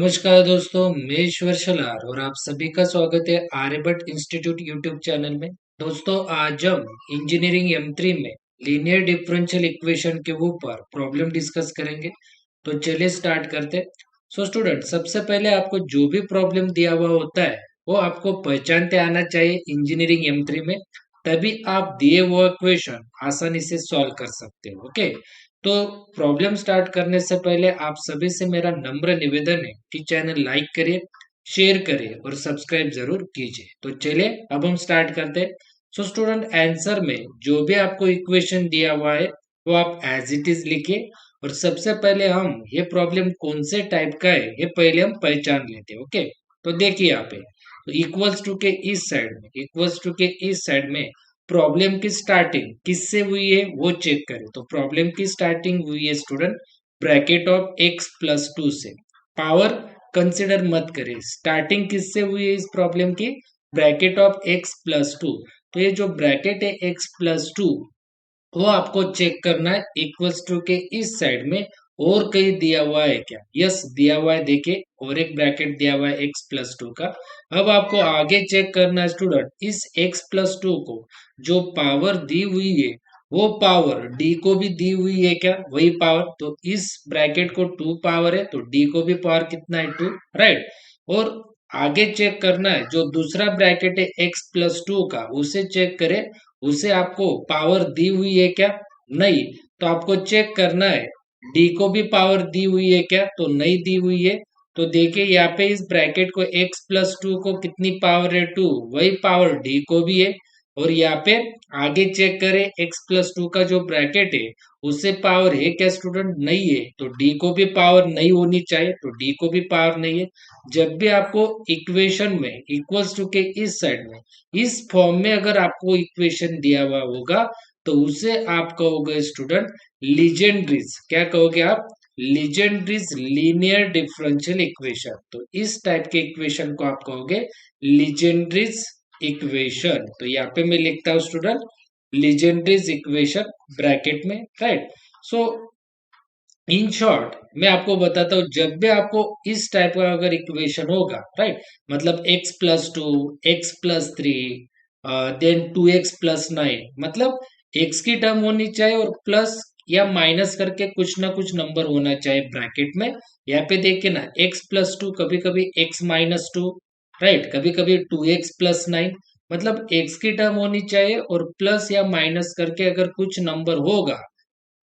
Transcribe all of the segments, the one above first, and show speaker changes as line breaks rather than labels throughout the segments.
नमस्कार दोस्तों, मैं ईश्वर शलार और आप सभी का स्वागत है आर्यभट्ट इंस्टीट्यूट यूट्यूब चैनल में। दोस्तों, आज हम इंजीनियरिंग M3 में लीनियर डिफरेंशियल इक्वेशन के ऊपर प्रॉब्लम डिस्कस करेंगे। तो चलिए स्टार्ट करते हैं। सो स्टूडेंट, सबसे पहले आपको जो भी प्रॉब्लम दिया हुआ होता है वो आपको पहचानते आना चाहिए इंजीनियरिंग M3 में, तभी आप दिए हुए इक्वेशन आसानी से सॉल्व कर सकते हो। ओके, तो प्रॉब्लम स्टार्ट करने से पहले आप सभी से मेरा नम्र निवेदन है कि चैनल लाइक करिए, शेयर करिए और सब्सक्राइब जरूर कीजिए। तो चलिए अब हम स्टार्ट करते हैं। सो स्टूडेंट, आंसर में जो भी आपको इक्वेशन दिया हुआ है वो आप एज इट इज लिखिए। और सबसे पहले हम ये प्रॉब्लम कौन से टाइप का है ये पहले हम पहचान लेते हैं। ओके, तो देखिए यहाँ पे, तो इक्वल्स टू के इस साइड में प्रॉब्लम की स्टार्टिंग किससे हुई है वो चेक करें। तो प्रॉब्लम की स्टार्टिंग हुई है स्टूडेंट ब्रैकेट ऑफ x+2 से। पावर कंसिडर मत करें, स्टार्टिंग किससे हुई है इस प्रॉब्लम की, ब्रैकेट ऑफ x+2। तो ये जो ब्रैकेट है x+2 वो आपको चेक करना है इक्वल्स टू के इस साइड में और कहीं दिया हुआ है क्या। यस, दिया हुआ है, देखिए और एक ब्रैकेट दिया हुआ है x+2 का। अब आपको आगे चेक करना है स्टूडेंट, इस x+2 को जो पावर दी हुई है वो पावर d को भी दी हुई है क्या, वही पावर। तो इस ब्रैकेट को 2 पावर है तो d को भी पावर कितना है, 2, राइट। और आगे चेक करना है जो दूसरा ब्रैकेट है x+2 का, उसे चेक करें, उसे आपको पावर दी हुई है क्या, नहीं। तो आपको चेक करना है डी को भी पावर दी हुई है क्या, तो नहीं दी हुई है। तो देखिए यहाँ पे इस ब्रैकेट को x+2 को कितनी पावर है, 2, वही पावर डी को भी है। और यहाँ पे आगे चेक करें x+2 का जो ब्रैकेट है उससे पावर है क्या स्टूडेंट, नहीं है। तो डी को भी पावर नहीं होनी चाहिए, तो डी को भी पावर नहीं है। जब भी आपको इक्वेशन में इक्वल्स टू के इस साइड में इस फॉर्म में अगर आपको इक्वेशन दिया हुआ होगा तो उसे आप कहोगे स्टूडेंट लीजेंड्रीज। क्या कहोगे आप, लीजेंड्रीज लीनियर डिफरेंशियल इक्वेशन। तो इस टाइप के इक्वेशन को आप कहोगे लीजेंड्रीज इक्वेशन। तो यहाँ पे मैं लिखता हूँ स्टूडेंट लीजेंड्रीज इक्वेशन ब्रैकेट में, राइट। सो इन शॉर्ट मैं आपको बताता हूँ, जब भी आपको इस टाइप का अगर इक्वेशन होगा, राइट, मतलब x+2, x+3, देन 2x+9, मतलब x की टर्म होनी चाहिए और प्लस या माइनस करके कुछ ना कुछ नंबर होना चाहिए ब्रैकेट में। यहाँ पे देखिए ना, x+2 कभी कभी x-2, राइट, कभी कभी 2x+9, मतलब x की टर्म होनी चाहिए और प्लस या माइनस करके अगर कुछ नंबर होगा,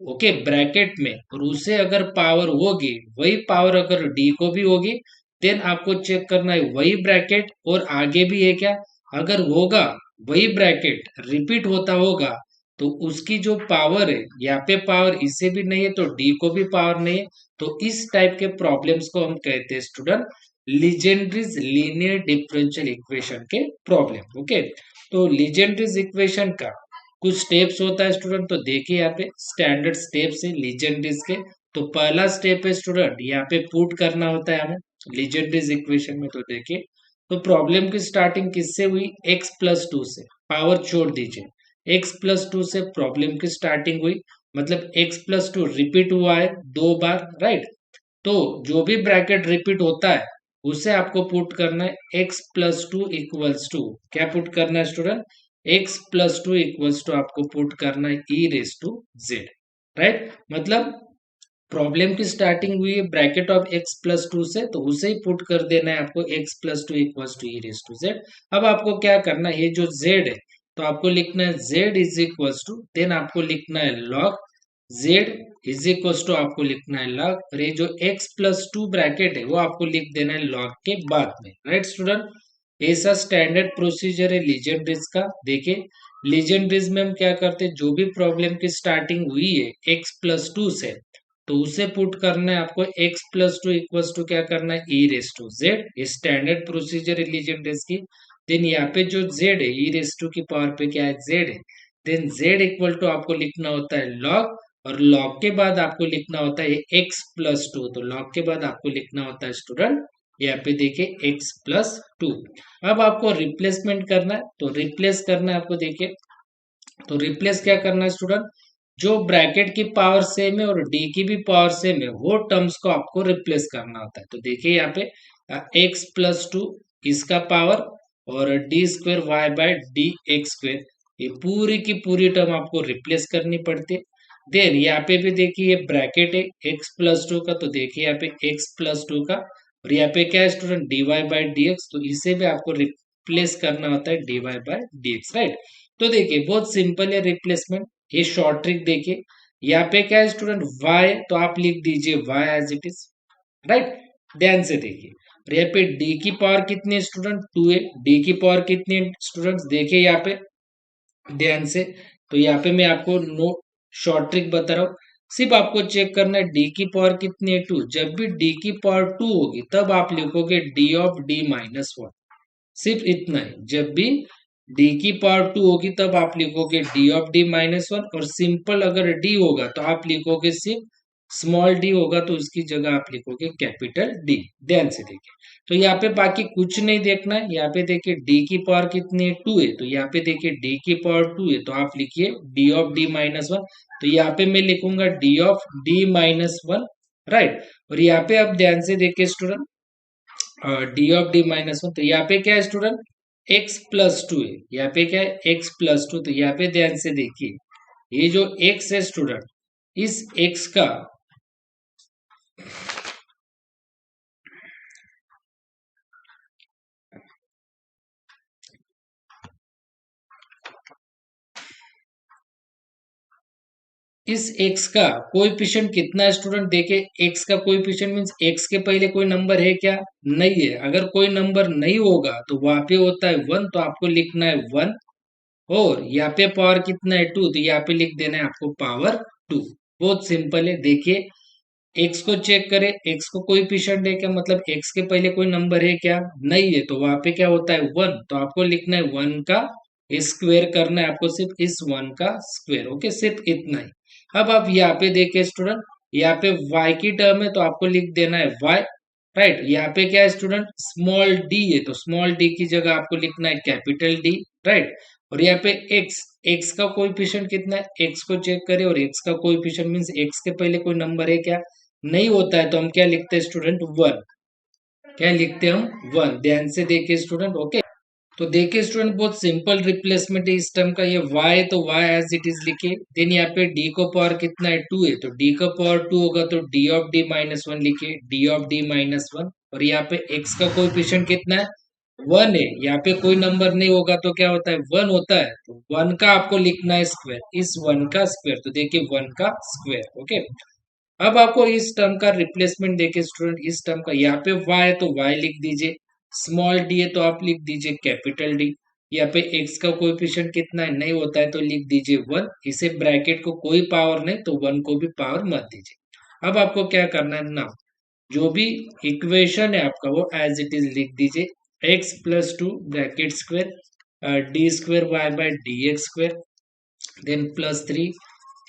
ओके, ब्रैकेट में, और उसे अगर पावर होगी, वही पावर अगर डी को भी होगी, देन आपको चेक करना है वही ब्रैकेट और आगे भी है क्या। अगर होगा वही ब्रैकेट रिपीट होता होगा तो उसकी जो पावर है, यहाँ पे पावर इसे भी नहीं है तो डी को भी पावर नहीं है। तो इस टाइप के प्रॉब्लम्स को हम कहते हैं स्टूडेंट लीजेंड्रीज लीनियर डिफरेंशियल इक्वेशन के प्रॉब्लम। ओके, तो लीजेंड्रीज इक्वेशन का कुछ स्टेप्स होता है स्टूडेंट। तो देखिए यहाँ पे स्टैंडर्ड स्टेप्स है लीजेंड्रीज के। तो पहला स्टेप है स्टूडेंट, यहाँ पे पुट करना होता है हमें लीजेंड्रीज इक्वेशन में। तो देखिए, तो प्रॉब्लम की स्टार्टिंग किससे हुई, x+2 से, पावर छोड़ दीजिए, x+2 से प्रॉब्लम की स्टार्टिंग हुई, मतलब x+2 रिपीट हुआ है 2 बार, राइट। तो जो भी ब्रैकेट रिपीट होता है उसे आपको पुट करना है x+2 इक्वल्स टू, क्या पुट करना है स्टूडेंट, x+2 इक्वल्स टू आपको पुट करना है e⁻z, राइट। मतलब प्रॉब्लम की स्टार्टिंग हुई है ब्रैकेट ऑफ x+2 से, तो उसे ही पुट कर देना है आपको x+2 इक्वल्स टू e⁻z। अब आपको क्या करना है, ये जो z है तो आपको लिखना है z is equals to, then आपको लिखना है log z is equals to, आपको लिखना है log, और ये जो x+2 ब्रैकेट है वो आपको लिख देना है log के बाद में, राइट स्टूडेंट। ऐसा स्टैंडर्ड प्रोसीजर है लीजेंड्रीज का। देखिए लीजेंड्रीज में हम क्या करते हैं, जो भी प्रॉब्लम की स्टार्टिंग हुई है x+2 से तो उसे पुट करना है आपको x+2 इक्वल्स टू, क्या करना है e⁻z। ये स्टैंडर्ड प्रोसीजर है लीजेंड्रीज की। देन यहाँ पे जो z है e⁻ की पावर पे क्या है, z है, देन z इक्वल टू आपको लिखना होता है log, और log के बाद आपको लिखना होता है x+2, तो log के बाद आपको लिखना होता है स्टूडेंट, यहाँ पे देखिए x+2। अब आपको रिप्लेसमेंट करना है, तो रिप्लेस करना है आपको, देखिए तो रिप्लेस क्या करना है स्टूडेंट, जो ब्रैकेट की पावर सेम है और डी की भी पावर सेम है, वो टर्म्स को आपको रिप्लेस करना होता है। तो देखिए यहाँ पे x+2 इसका पावर और d square y by d x square, ये पूरी की पूरी टर्म आपको रिप्लेस करनी पड़ती है। देन यहाँ पे भी देखिए ये ब्रैकेट है x+2 का, तो देखिए यहाँ पे x+2 का, और यहाँ पे क्या है स्टूडेंट, dy बाय dx, तो इसे भी आपको रिप्लेस करना होता है dy बाय dx, राइट। तो देखिए बहुत सिंपल है रिप्लेसमेंट, ये शॉर्ट ट्रिक देखिए। यहाँ पे क्या है स्टूडेंट, y, तो आप लिख दीजिए y as it is, right. ध्यान से देखिए, और यहाँ पे d की पावर कितनी है स्टूडेंट, 2 है। d की पावर कितनी है स्टूडेंट्स, देखिए यहाँ पे ध्यान से। तो यहाँ पे मैं आपको नो शॉर्ट ट्रिक बता रहा हूँ, सिर्फ आपको चेक करना है डी की पावर कितनी है, 2। जब भी डी की पावर 2 होगी तब आप लिखोगे डी ऑफ d-1, सिर्फ इतना ही। जब भी डी की पावर 2 होगी तब आप लिखोगे डी ऑफ d-1, और सिंपल अगर डी होगा तो आप लिखोगे सिर्फ स्मॉल डी होगा तो उसकी जगह आप लिखोगे कैपिटल डी। ध्यान से देखिए, तो यहाँ पे बाकी कुछ नहीं देखना है। यहाँ पे देखिए डी की पावर कितनी है, 2 है, तो यहाँ पे देखिए डी की पावर 2 है, तो आप लिखिए डी ऑफ d-1। तो यहाँ पे मैं लिखूंगा डी ऑफ d-1, राइट। और यहाँ पे आप ध्यान से देखिए स्टूडेंट, डी ऑफ d-1, तो यहाँ पे क्या है स्टूडेंट, x+2 है। यहाँ पे क्या है, x+2, तो यहाँ पे ध्यान से देखिए ये जो x है स्टूडेंट, इस x का इस x का कोएफिशिएंट कितना है स्टूडेंट, देखिए x का कोएफिशिएंट मींस x के पहले कोई नंबर है क्या, नहीं है। अगर कोई नंबर नहीं होगा तो वहां पे होता है 1, तो आपको लिखना है 1। और यहाँ पे पावर कितना है, 2, तो यहाँ पे लिख देना है आपको पावर 2। बहुत सिंपल है, देखिए x को चेक करें, x को कोएफिशिएंट है क्या, मतलब x के पहले कोई नंबर है क्या, नहीं है, तो वहां पे क्या होता है 1, तो आपको लिखना है 1 का स्क्वायर करना है आपको, सिर्फ इस 1 का स्क्वायर, ओके, सिर्फ इतना ही। अब आप यहाँ पे देखिए स्टूडेंट, यहाँ पे y की टर्म है तो आपको लिख देना है y, राइट। यहाँ पे क्या है स्टूडेंट, स्मॉल d है, तो स्मॉल d की जगह आपको लिखना है कैपिटल D, राइट। और यहाँ पे x का कोएफिशिएंट कितना है, x को चेक करें, और x का कोएफिशिएंट मींस x के पहले कोई नंबर है क्या, नहीं होता है, तो हम क्या लिखते हैं स्टूडेंट, 1। क्या लिखते हैं हम, 1। ध्यान से देखिए स्टूडेंट, ओके। तो देखिए स्टूडेंट बहुत सिंपल रिप्लेसमेंट है इस टर्म का, ये y तो y एज इट इज लिखे। देन यहाँ पे d को पावर कितना है, 2 है, तो d का पावर 2 होगा तो d ऑफ d-1 लिखे, d ऑफ d-1। और यहाँ पे x का कोएफिशिएंट कितना है, 1 है। यहाँ पे कोई नंबर नहीं होगा तो क्या होता है, 1 होता है, तो 1 का आपको लिखना है स्क्वायर, इस 1 का स्क्वायर, तो देखिए 1 का स्क्वायर, ओके। अब आपको इस टर्म का रिप्लेसमेंट देखिए स्टूडेंट, इस टर्म का यहाँ पे y है तो y लिख दीजिए, स्मॉल d है तो आप लिख दीजिए कैपिटल D। यहाँ पे x का कोएफिशिएंट कितना है, नहीं होता है, तो लिख दीजिए 1। इसे ब्रैकेट को कोई पावर नहीं तो 1 को भी पावर मत दीजिए। अब आपको क्या करना है ना, जो भी इक्वेशन है आपका वो एज इट इज लिख दीजिए, x+2 bracket square d square y by d x square, then +3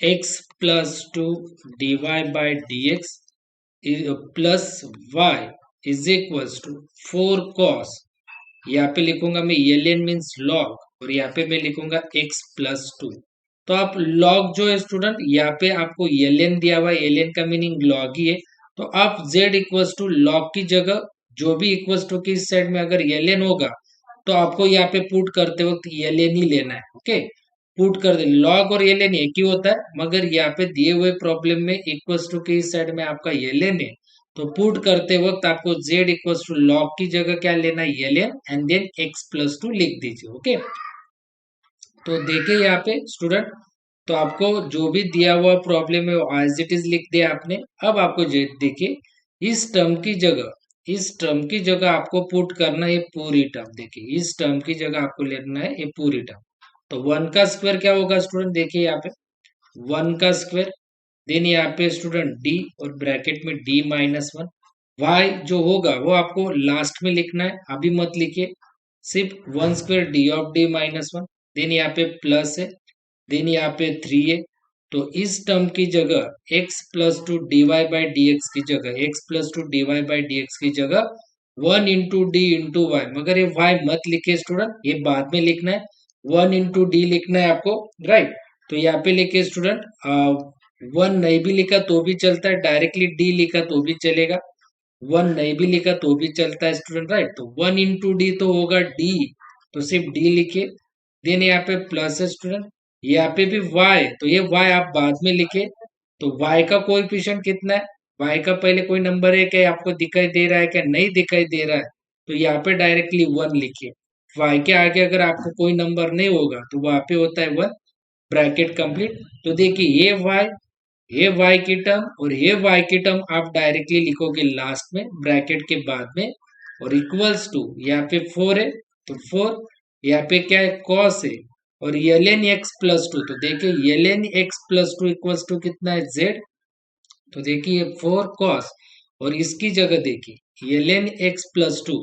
x+2 dy by dx plus y is equals to 4 cos, यहाँ पे लिखूंगा मैं ln मीन्स log, और यहाँ पे मैं लिखूंगा x+2। तो आप log जो है स्टूडेंट, यहाँ पे आपको ln दिया हुआ है, ln का मीनिंग log ही है, तो आप z इक्वल्स टू log की जगह जो भी इक्वल्स टू की इस साइड में अगर ln होगा तो आपको यहाँ पे पुट करते वक्त ln ही लेना है, ओके। पुट कर दे, लॉग और ln एक ही होता है, मगर यहाँ पे दिए हुए प्रॉब्लम में इक्वल्स टू के इस साइड में आपका ln है, तो पुट करते वक्त आपको z इक्वल्स टू लॉग की जगह क्या लेना है, ln, एंड देन x+2 लिख दीजिए, ओके। तो देखिए यहाँ पे स्टूडेंट, तो आपको जो भी दिया हुआ प्रॉब्लम है वो एज इट इज लिख दिया आपने। अब आपको देखिए इस टर्म की जगह आपको पुट करना है ये पूरी टर्म, देखिए इस टर्म की जगह आपको लेना है ये पूरी टर्म। तो 1 का स्क्वायर क्या होगा स्टूडेंट, देखिए यहाँ पे 1 का स्क्वायर, देन यहाँ पे स्टूडेंट d और ब्रैकेट में d-1, y जो होगा वो आपको लास्ट में लिखना है, अभी मत लिखिए, सिर्फ 1 square d of d-1, then यहाँ पे प्लस है, देन यहाँ पे 3 है। तो इस टर्म की जगह x+2 dy बाई dx की जगह x+2 dy बाई dx की जगह 1 इंटू डी इंटू वाई, मगर ये y मत लिखे स्टूडेंट, ये बाद में लिखना है, 1 इंटू डी लिखना है आपको, राइट। तो यहाँ पे लिखे स्टूडेंट, वन नहीं भी लिखा तो भी चलता है, डायरेक्टली डी लिखा तो भी चलेगा, वन नहीं भी लिखा तो भी चलता है स्टूडेंट, राइट। तो वन इंटू डी तो होगा डी, तो सिर्फ डी लिखे। देन यहाँ पे प्लस है स्टूडेंट, यहाँ पे भी वाई, तो ये वाई आप बाद में लिखे। तो वाई का कोएफिशिएंट कितना है, वाई का पहले कोई नंबर है क्या आपको दिखाई दे रहा है क्या, नहीं दिखाई दे रहा है, तो यहाँ पे डायरेक्टली वन लिखिए। वाई के आगे अगर आपको कोई नंबर नहीं होगा तो वहां पे होता है वन, ब्रैकेट कंप्लीट। तो देखिए ये वाई की टर्म और ये वाई की टर्म आप डायरेक्टली लिखोगे लास्ट में ब्रैकेट के बाद में, और इक्वल्स टू यहाँ पे फोर है, तो फोर, यहाँ पे क्या है कॉस है, और ln x प्लस टू, तो देखिए ln x plus two equals to कितना है जेड, तो देखिए फोर कॉस, और इसकी जगह देखिए ln x प्लस टू,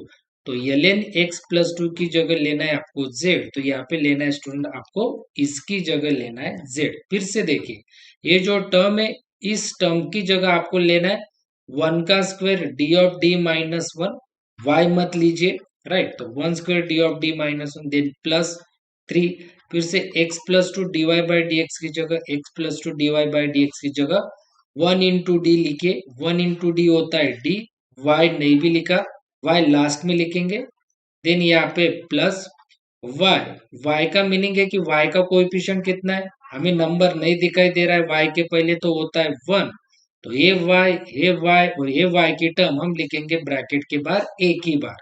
तो ln x प्लस टू की जगह लेना है आपको z, तो यहाँ पे लेना है स्टूडेंट आपको इसकी जगह लेना है z। फिर से देखिए ये जो टर्म है इस टर्म की जगह आपको लेना है वन का square d of d minus one, y मत लीजिए, राइट। तो one square d of d minus one, then plus three, फिर से x plus two d y by d x की जगह x plus two d y by d x की जगह one into d लिखे, वन इंटू डी होता है D, Y नहीं भी लिखा, वाई लास्ट में लिखेंगे। देन यहाँ पे प्लस वाई, वाई का मीनिंग है कि वाई का कोएफिशिएंट कितना है, हमें नंबर नहीं दिखाई दे रहा है वाई के पहले, तो होता है वन। तो ये वाई और ये वाई की टर्म हम लिखेंगे ब्रैकेट के बाहर एक ही बार।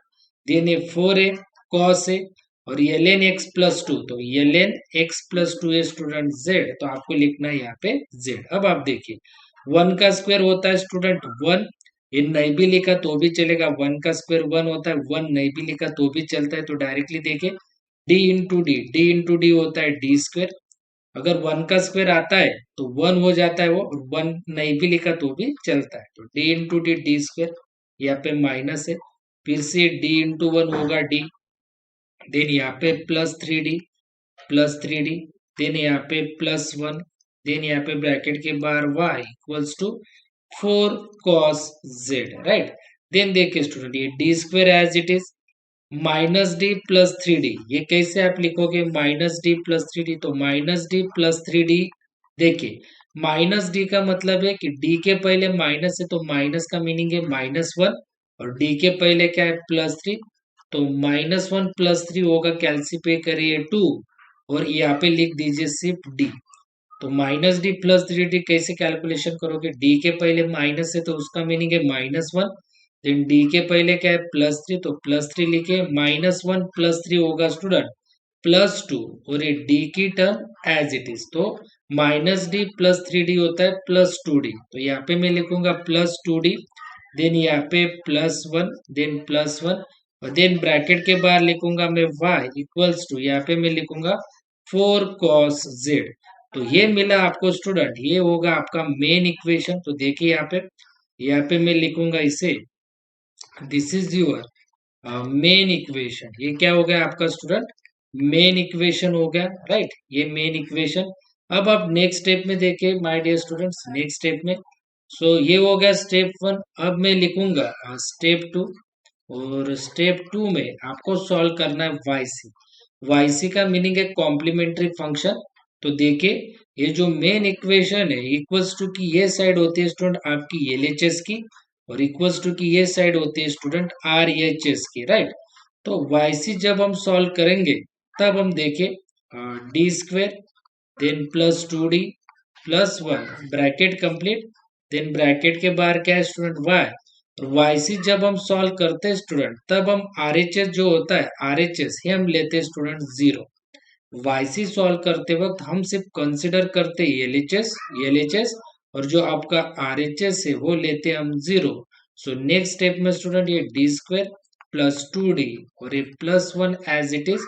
देन ये फोर है कॉस है, और ln x प्लस टू, तो ln x प्लस टू है स्टूडेंट z, तो आपको लिखना है यहाँ पे z। अब आप देखिए वन का स्क्वायर होता है स्टूडेंट वन, ये नहीं भी लिखा तो भी चलेगा, वन का स्क्वायर वन होता है, वन नहीं भी लिखा तो भी चलता है, तो डायरेक्टली देखिए डी इंटू डी होता है डी स्क्वायर, अगर वन का स्क्वायर आता है तो वन हो जाता है वो, और वन नहीं भी लिखा तो भी चलता है, तो D into D D square, यहाँ पे माइनस है, फिर से डी इंटू वन होगा डी, देन यहाँ पे प्लस थ्री डी, देन यहाँ पे प्लस वन, देन यहाँ पे ब्रैकेट के बाहर y equals to four cos z, right. Then देखिए स्टूडेंट ये D square as it is, minus D plus three D, ये कैसे आप लिखोगे minus D plus three D, तो minus D plus three D, देखिए माइनस डी का मतलब है कि डी के पहले माइनस है, तो माइनस का मीनिंग है माइनस वन, और डी के पहले क्या है प्लस थ्री, तो माइनस वन प्लस थ्री होगा, कैल्सी पे करिए टू, और यहाँ पे लिख दीजिए सिर्फ डी। तो minus D plus three D कैसे कैलकुलेशन करोगे, डी के पहले माइनस है तो उसका मीनिंग है माइनस वन, देन डी के पहले क्या है प्लस थ्री, तो प्लस थ्री लिखे, माइनस वन प्लस थ्री होगा स्टूडेंट प्लस टू, और ये डी की टर्म एज इट इज, तो minus D plus three D होता है प्लस टू डी, तो यहाँ पे मैं लिखूंगा प्लस टू डी, देन यहाँ पे plus one, then plus one, और देन ब्रैकेट के बाहर लिखूंगा मैं y इक्वल्स टू, यहाँ पे मैं लिखूंगा फोर कॉस जेड। तो ये मिला आपको स्टूडेंट, ये होगा आपका मेन इक्वेशन। तो देखिए यहाँ पे मैं लिखूंगा इसे, this is your main equation, ये क्या हो गया आपका स्टूडेंट मेन इक्वेशन हो गया, राइट, ये मेन इक्वेशन। अब आप नेक्स्ट स्टेप में देखिए my dear students, next step में, सो ये हो गया स्टेप वन। अब मैं लिखूंगा स्टेप टू, और स्टेप टू में आपको सॉल्व करना है वाईसी, वाईसी का मीनिंग है कॉम्प्लीमेंट्री फंक्शन। तो देखिए ये जो मेन इक्वेशन है इक्वल्स टू की ये साइड होती है स्टूडेंट आपकी एलएचएस की, और इक्वल्स टू की ये साइड होती है स्टूडेंट आरएचएस की, राइट। तो वाईसी जब हम सॉल्व करेंगे तब हम देखें d square, then plus two d plus one, bracket complete, then bracket के बाहर क्या है स्टूडेंट वाई, और वाईसी जब हम सॉल्व करते हैं स्टूडेंट तब हम आरएचएस जो होता है आरएचएस ये हम लेते हैं स्टूडेंट जीरो, वाईसी सॉल्व करते वक्त हम सिर्फ कंसिडर करते हैं एलएचएस, और जो आपका आरएचएस है वो लेते हैं हम जीरो। सो नेक्स्ट स्टेप में स्टूडेंट ये D square plus two d और ये plus one as it is,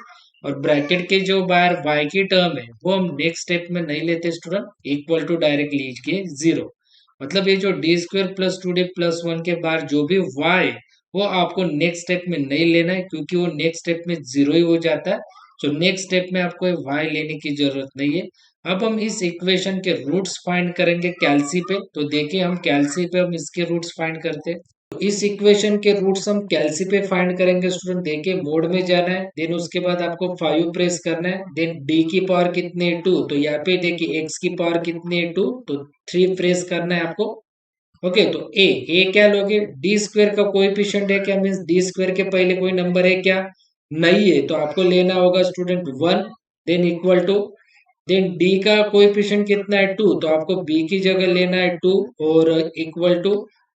और ब्रैकेट के जो बाहर y की टर्म है वो हम नेक्स्ट स्टेप में नहीं लेते स्टूडेंट, इक्वल टू डायरेक्ट लीजिए जीरो। मतलब ये जो D square plus two d plus one के बाहर जो भी y है वो आपको नेक्स्ट स्टेप में नहीं लेना है, क्योंकि वो नेक्स्ट स्टेप में जीरो ही हो जाता है। सो नेक्स्ट स्टेप में आपको y लेने की जरूरत नहीं है। अब हम इस इक्वेशन के रूट्स फाइंड करेंगे कैल्सी पे, तो देखिए हम कैल्सी पे हम इसके रूट्स फाइंड करते हैं। इस इक्वेशन के रूट्स हम कैलसी पे फाइंड करेंगे स्टूडेंट। देखिए मोड में जाना है, देन उसके बाद आपको 5 प्रेस करना है, देन डी की पावर कितनी है 2, तो यहाँ पे देखिए एक्स की पावर कितनी है 2, तो 3 प्रेस करना है आपको। ओके, तो ए क्या लोगे, डी स्क्वायर का कोएफिशिएंट है क्या, मीन्स डी स्क्वायर के पहले कोई नंबर है क्या, नहीं है, तो आपको लेना होगा student 1, then equal to, then d का कोएफिशिएंट कितना है 2, तो आपको बी की जगह लेना है 2 और equal to,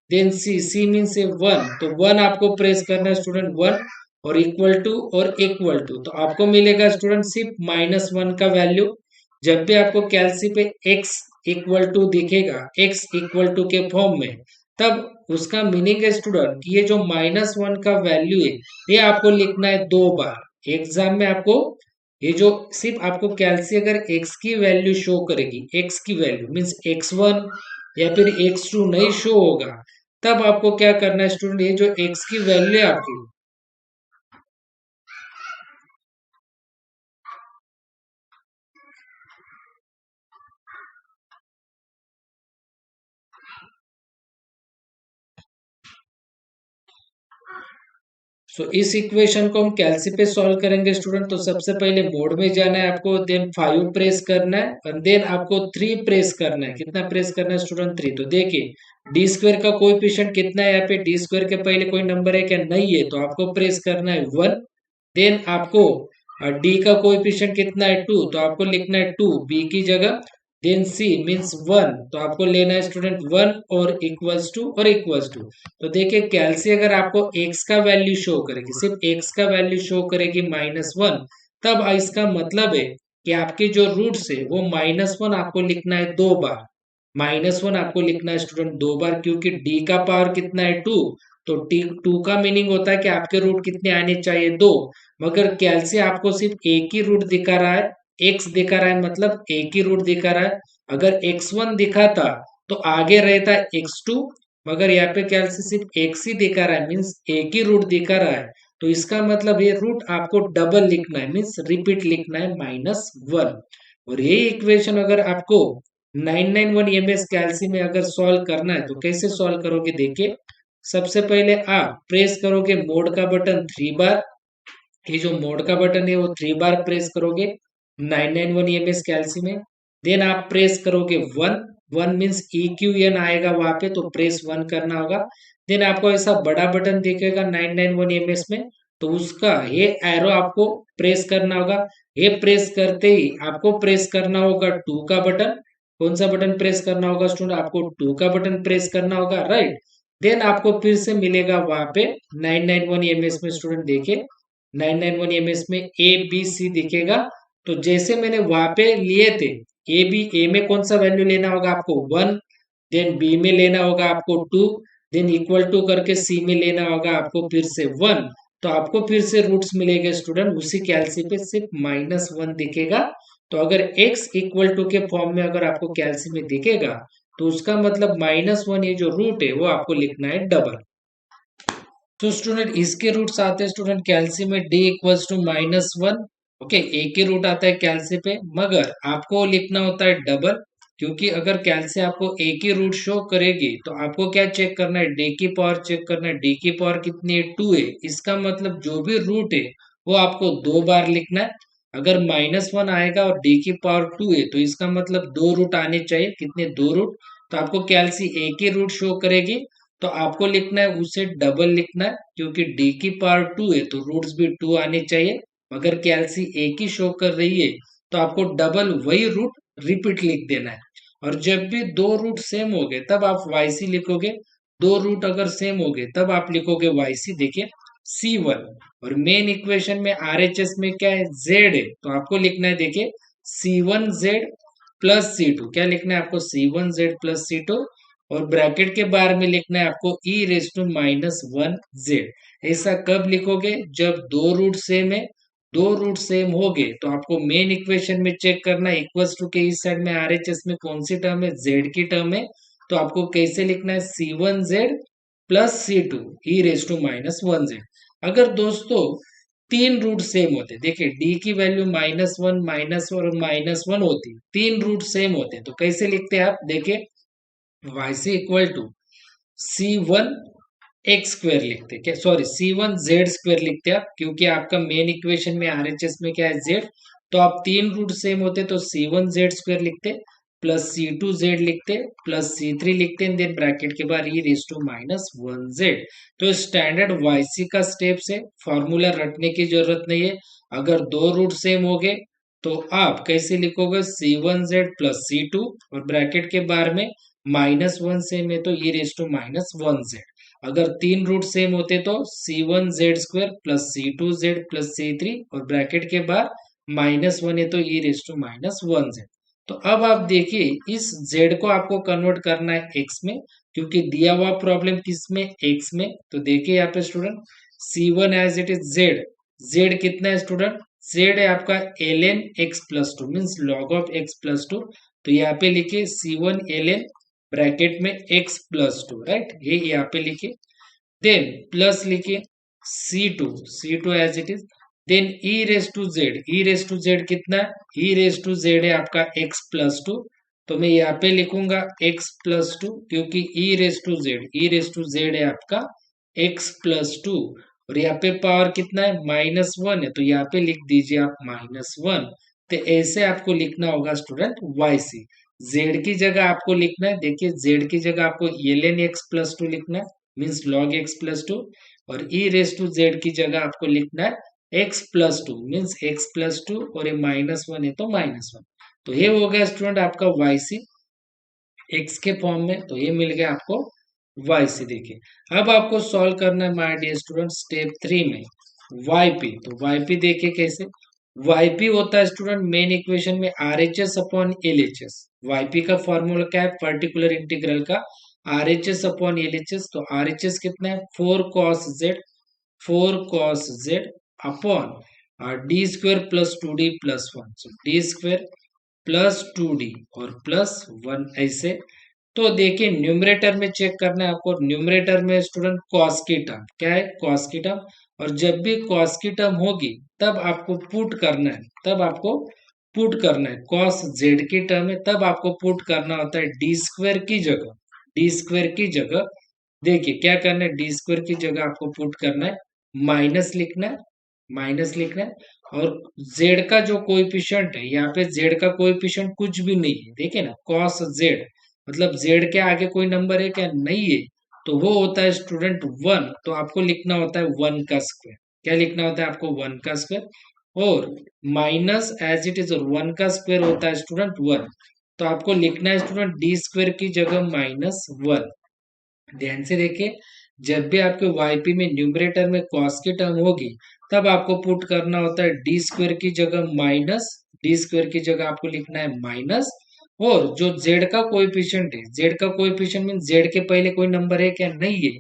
then c means से 1, तो 1 आपको प्रेस करना है स्टूडेंट 1 और इक्वल टू, तो आपको मिलेगा स्टूडेंट सिर्फ -1 का वैल्यू। जब भी आपको कैलसी पे x इक्वल टू दिखेगा, x इक्वल टू के फॉर्म में, तब उसका मीनिंग है स्टूडेंट कि ये जो -1 का वैल्यू है, ये आपको लिखना है 2 बार एग्जाम में। आपको ये जो सिर्फ आपको कैलसी अगर x की वैल्यू शो करेगी, x की वैल्यू मीन्स x1 या फिर x2 नहीं शो होगा, तब आपको क्या करना है स्टूडेंट, ये जो x की वैल्यू है आपकी, इस इक्वेशन को हम कैलसी पे सॉल्व करेंगे स्टूडेंट। तो सबसे पहले मोड में जाना है आपको, देन 5 प्रेस करना है और देन आपको 3 प्रेस करना है। कितना प्रेस करना है स्टूडेंट, 3। तो देखिए डी स्क्वायर का कोएफिशिएंट कितना है, यहाँ पे डी स्क्वायर के पहले कोई नंबर है क्या, नहीं है, तो आपको प्रेस करना है 1। देन आपको डी का कोएफिशिएंट कितना है 2, तो आपको लिखना है 2 बी की जगह, देन सी मीन्स 1, तो आपको लेना है स्टूडेंट 1 और इक्वल्स टू। तो देखिए कैलसी अगर आपको x का वैल्यू शो करेगी, सिर्फ x का वैल्यू शो करेगी -1, तब इसका मतलब है कि आपके जो रूट्स है वो -1 आपको लिखना है 2 बार। -1 आपको लिखना है स्टूडेंट 2 बार, क्योंकि d का पावर कितना है 2, तो टी 2 का मीनिंग होता है कि आपके रूट कितने आने चाहिए, 2। मगर कैलसी आपको सिर्फ एक ही रूट दिखा रहा है, x दिखा रहा है, मतलब एक ही रूट दिखा रहा है। अगर x1 दिखाता तो आगे रहता x2, मगर यहाँ पे कैलसी सिर्फ x ही दिखा रहा है, मीन्स एक ही रूट दिखा रहा है, तो इसका मतलब ये रूट आपको डबल लिखना है, मीन्स रिपीट लिखना है -1। और ये इक्वेशन अगर आपको 991 कैलसी में अगर सॉल्व करना है तो कैसे सॉल्व करोगे, देखिए सबसे पहले आप प्रेस करोगे मोड का बटन 3 बार, ये जो मोड का बटन है वो 3 बार प्रेस करोगे 991 कैलसी में। देन आप प्रेस करोगे 1, 1 मीन्स EQN आएगा वहां पे, तो प्रेस 1 करना होगा। देन आपको ऐसा बड़ा बटन दिखेगा 991 में, तो उसका ये एरो आपको प्रेस करना होगा। ये प्रेस करते ही आपको प्रेस करना होगा 2 का बटन। कौन सा बटन प्रेस करना होगा स्टूडेंट, आपको 2 का बटन प्रेस करना होगा, राइट। देन आपको फिर से मिलेगा वहां पे 991 में स्टूडेंट, देखिए 991 में ABC दिखेगा। तो जैसे मैंने वहां पे लिए थे, ए में कौन सा वैल्यू लेना होगा आपको 1, देन बी में लेना होगा आपको 2, देन इक्वल टू करके सी में लेना होगा आपको फिर से 1। तो आपको फिर से रूट्स मिलेंगे स्टूडेंट, उसी कैलसी पे सिर्फ -1 दिखेगा। तो अगर x इक्वल टू के फॉर्म में अगर आपको कैलसी में दिखेगा, तो उसका मतलब -1 ये जो रूट है वो आपको लिखना है डबल। तो स्टूडेंट इसके रूट्स आते हैं स्टूडेंट कैलसी में d इक्वल्स टू -1। ओके, एक ही रूट आता है कैलसी पे, मगर आपको लिखना होता है डबल, क्योंकि अगर कैलसी आपको एक ही रूट शो करेगी तो आपको क्या चेक करना है, d की पावर चेक करना है। d की पावर कितनी है 2 है, इसका मतलब जो भी रूट है वो आपको 2 बार लिखना है। अगर -1 आएगा और d की पावर 2 है, तो इसका मतलब 2 रूट आने चाहिए, कितने 2 रूट, तो आपको कैलसी एक ही रूट शो करेगी, तो आपको लिखना है उसे डबल लिखना है, क्योंकि d की पावर 2 है तो रूट्स भी 2 आने चाहिए। अगर कैलसी एक ही शो कर रही है तो आपको डबल वही रूट रिपीट लिख देना है। और जब भी दो रूट सेम हो गए तब आप yc लिखोगे, दो रूट अगर सेम हो गए तब आप लिखोगे yc। देखिए C1, और मेन इक्वेशन में RHS में क्या है, z है, तो आपको लिखना है देखिए C1z प्लस C2, क्या लिखना है आपको C1z प्लस C2, और ब्रैकेट के बाहर में लिखना है आपको e⁻1z। ऐसा कब लिखोगे, जब दो रूट सेम है, दो रूट सेम हो गए तो आपको मेन इक्वेशन में चेक करना है इक्वल्स टू के इस साइड में RHS में कौन सी टर्म है, z की टर्म है, तो आपको कैसे लिखना है C1z प्लस C2 e⁻1z। अगर दोस्तों तीन रूट सेम होते, देखिए d की वैल्यू -1 -1 होती, तीन रूट सेम होते, तो कैसे लिखते हैं आप, देखिए yc equal to C1 x square लिखते क्या, सॉरी C1 Z² लिखते आप, क्योंकि आपका मेन इक्वेशन में आरएचएस में क्या है जेड। तो आप तीन रूट सेम होते तो C1 Z² लिखते, प्लस C2 Z लिखते, प्लस C3 लिखते, देन ब्रैकेट के बाद e⁻1z। तो स्टैंडर्ड वाईसी का स्टेप से फॉर्मूला रटने की जरूरत नहीं है। अगर दो रूट सेम हो गए तो आप कैसे लिखोगे, C1Z प्लस C2 और ब्रैकेट के बाहर में -1 सेम है तो e⁻1z। अगर तीन रूट सेम होते तो C1Z² plus C2Z plus C3 और ब्रैकेट के बाद -1 है तो e⁻1z। तो अब आप देखिए इस z को आपको कन्वर्ट करना है x में, क्योंकि दिया हुआ प्रॉब्लम किस में, x में। तो देखिए यहाँ पे student C1 as it is z कितना है स्टूडेंट, z है आपका ln x+2 means log of x+2। तो यहाँ पे लिखिए C1 ln ब्रैकेट में x+2, राइट, ये यहाँ पे लिखिए। देन प्लस लिखिए C2 as it is. Then e⁻z कितना है, e⁻z है आपका x+2। तो मैं यहाँ पे लिखूंगा x+2, क्योंकि e⁻z है आपका x+2। और यहाँ पे पावर कितना है, -1 है, तो यहाँ पे लिख दीजिए आप -1। तो ऐसे आपको लिखना होगा स्टूडेंट YC। z की जगह आपको लिखना है, देखिए z की जगह आपको ln x+2 लिखना है मीन्स log x+2, और e⁻z की जगह आपको लिखना है x+2 मीन्स x+2, और ये -1 है तो -1। तो ये हो गया स्टूडेंट आपका YC x के फॉर्म में, तो ये मिल गया आपको YC। देखिए अब आपको सॉल्व करना है माय डियर स्टूडेंट स्टेप 3 में YP। तो YP देखिए कैसे, YP होता है स्टूडेंट मेन इक्वेशन में RHS अपॉन LHS। YP का फॉर्मूला क्या है, पर्टिकुलर इंटीग्रल का RHS अपॉन LHS। तो RHS कितना है 4 cos z upon d² plus 2d plus 1। सो d² प्लस 2d और प्लस 1 ऐसे। तो देखिए न्यूमरेटर में चेक करना है आपको, न्यूमरेटर में स्टूडेंट कॉस की टर्म क्या है, कॉस की टर्म। और जब भी कॉस की टर्म होगी तब आपको पुट करना है, तब आपको पुट करना है, कॉस जेड की टर्म है तब आपको पुट करना होता है d² की जगह, d² की जगह। देखिए क्या करना है, d² की जगह आपको पुट करना है, माइनस लिखना है, माइनस लिखना है। और z का जो कोएफिशिएंट है, यहाँ पे z का कोएफिशिएंट कुछ भी नहीं है, देखिए ना cos z, मतलब z के आगे कोई नंबर है क्या, नहीं है, तो वो होता है स्टूडेंट 1। तो आपको लिखना होता है 1 का स्क्वायर, क्या लिखना होता है आपको 1 का स्क्वायर। और माइनस एज इट इज, और 1 का स्क्वायर होता है स्टूडेंट 1। तो आपको लिखना है स्टूडेंट d² की जगह -1। ध्यान से देखिए, जब भी आपके YP में न्यूमरेटर में cos की टर्म होगी तब आपको पुट करना होता है d² की जगह माइनस, d² की जगह आपको लिखना है माइनस। और जो z का कोएफिशिएंट है, z का कोएफिशिएंट मीन z के पहले कोई नंबर है क्या, नहीं है,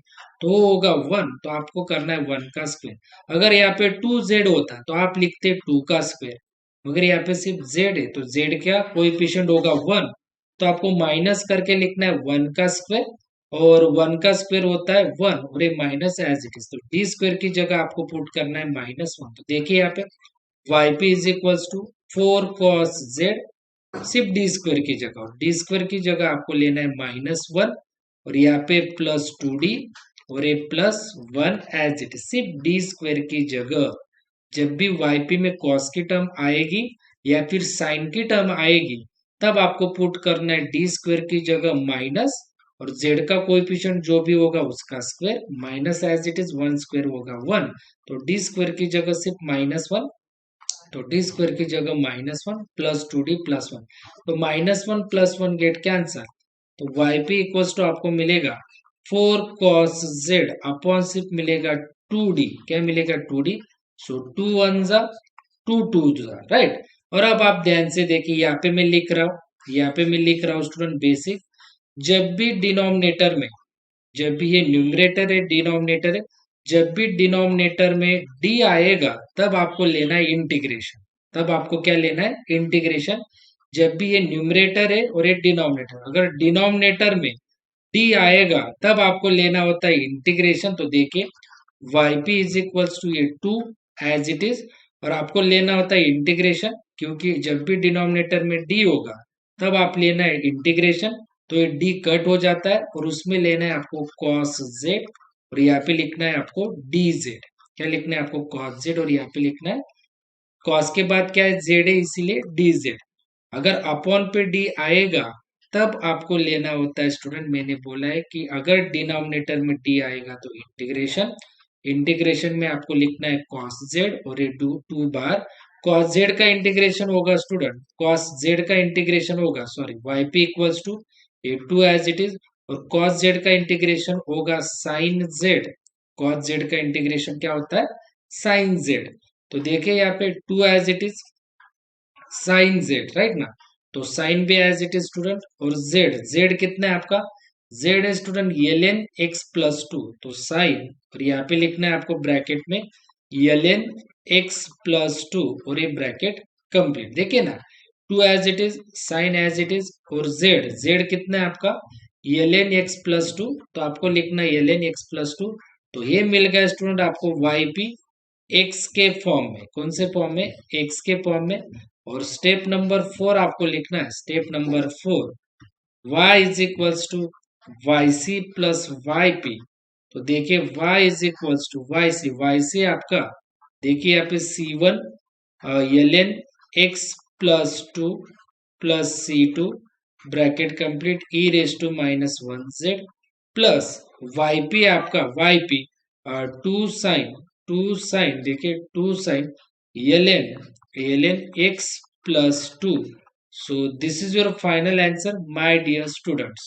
तो वो होगा 1। तो आपको करना है 1 का स्क्वायर। अगर यहाँ पे 2z होता तो आप लिखते 2 का स्क्वायर, मगर यहाँ पे सिर्फ z है तो z क्या कोएफिशिएंट होगा 1। तो आपको माइनस करके लिखना है 1 का स्क्वायर, और 1 का स्क्वायर होता है 1, और ये माइनस एज इट इज। तो d² की जगह आपको पुट करना है -1। तो देखिए यहाँ पे YP is equals to 4 cos z, सिर्फ d² की जगह, और d² की जगह आपको लेना है -1, और यहाँ पे प्लस 2d, और ये प्लस 1 एज इट इज, सिर्फ d² की जगह। जब भी YP में cos की टर्म आएगी या फिर साइन की टर्म आएगी तब आपको पुट करना है d² की जगह माइनस, और z का कोएफिशिएंट जो भी होगा उसका square, minus as it is 1 square होगा 1। तो d² की जगह सिर्फ -1, तो d² की जगह -1 प्लस 2d प्लस 1। तो -1 प्लस 1 गेट कैंसर। तो YP इक्वल्स टू आपको मिलेगा 4 cos z अपॉन सिर्फ मिलेगा 2d, क्या मिलेगा 2d। सो 2 1 जा 2 2 जा, राइट। और अब आप ध्यान से देखिए यहाँ पे मैं लिख रहा हूँ, यहाँ पे मैं लिख रहा हूँ स्टूडेंट बेसिक। जब भी डिनोमिनेटर में, जब भी ये न्यूमरेटर है डिनोमिनेटर है, जब भी डिनोमिनेटर में d आएगा तब आपको लेना है इंटीग्रेशन, तब आपको क्या लेना है इंटीग्रेशन। जब भी ये न्यूमरेटर है और ये डिनोमिनेटर, अगर डिनोमिनेटर में d आएगा तब आपको लेना होता है इंटीग्रेशन। तो देखिए YP इज इक्वल्स टू ये 2 एज इट इज, और आपको लेना होता है इंटीग्रेशन, क्योंकि जब भी डिनोमिनेटर में d होगा तब आप लेना है इंटीग्रेशन। तो ये d कट हो जाता है और उसमें लेना है आपको cos z और यहाँ पे लिखना है आपको डी जेड। क्या लिखना है आपको? कॉस जेड, और यहाँ पे लिखना है कॉस के बाद क्या है? जेड है, इसीलिए डी जेड। अगर अपॉन पे डी आएगा तब आपको लेना होता है स्टूडेंट। मैंने बोला है कि अगर डिनोमिनेटर में डी आएगा तो इंटीग्रेशन, इंटीग्रेशन में आपको लिखना है कॉस जेड, और ये टू बार कॉस जेड का इंटीग्रेशन होगा स्टूडेंट, कॉस जेड का इंटीग्रेशन होगा, sorry, y p equals to a two as it is, और कॉस जेड का इंटीग्रेशन होगा साइन जेड। कॉस जेड का इंटीग्रेशन क्या होता है? Sine z. तो देखिए यहाँ पे two as it is sine z, right ना? तो साइन भी एज इट इज स्टूडेंट, और जेड, जेड कितना है आपका? जेड है student l n x plus two, तो साइन, और यहाँ पे लिखना है आपको ब्रैकेट में l n x plus two, और ये ब्रैकेट कंप्लीट। देखिए ना, two as it is, sine as it is, और जेड, जेड कितना है आपका? L n x plus two, तो आपको लिखना है l n x plus two. तो ये मिल गया स्टूडेंट आपको वाई पी एक्स के फॉर्म में। कौन से फॉर्म में? एक्स के फॉर्म में। और स्टेप नंबर 4 आपको लिखना है, step number 4, y is equals to y c plus y p. तो देखिए y is equals to y c आपका, देखिए यहाँ पे c one l n x plus two plus c two, bracket complete, e raise to minus one z, plus y p आपका, y p two sine, देखिए two sine l n x plus two. So this is your final answer, my dear students.